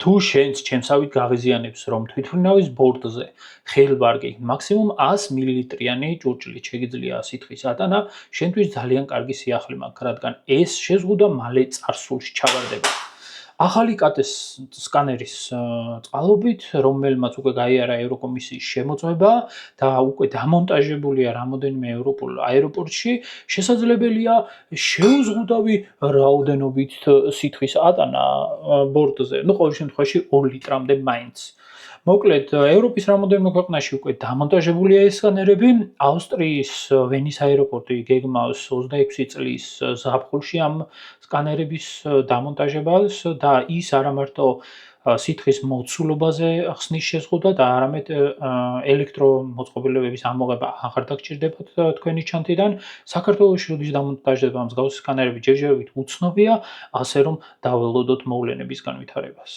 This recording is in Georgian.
თუ შენს ჩემსავით გაღიზიანებს, რომ თვითმფრინავის ბორტზე ხელვარგი მაქსიმუმ 100 მილilitrიანი ჭურჭლით შეგიძლია სითხის ატანა, შენთვის ძალიან კარგი სიახლე მაქვს, რადგან ეს შეზღუდვა მალე წარსულში ჩავარდება. ახალი კატეს სკანერის წყალობით, რომელმაც უკვე გაიარა ევროკომისიის შემოწმება და უკვე დამონტაჟებულია რამოდენიმე ევროპულ აეროპორტში, შესაძლებელია შეუზღუდავი რაოდენობით სითხის ატანა ბორტზე, ყოველ შემთხვევაში 2 ლიტრამდე მაინც. მოკლედ, ევროპის რამოდენიმე ქვეყანაში უკვე დამონტაჟებულია ეს სკანერები, ავსტრიის ვენის აეროპორტი გეგმავს 26 წლის ზაფხულში ამ სკანერების დამონტაჟებას და ის არა მარტო სითხის მოცულობაზე ხსნის შეზღუდვა და არამედ ელექტრომოწყობილობების ამოღება აღარ დაგჭირდებათ თქვენი ჩანთიდან. საქართველოში როდის დამონტაჟდება მსგავსი სკანერები ჯერჯერობით უცნობია, ასე რომ დაველოდოთ მოვლენების განვითარებას.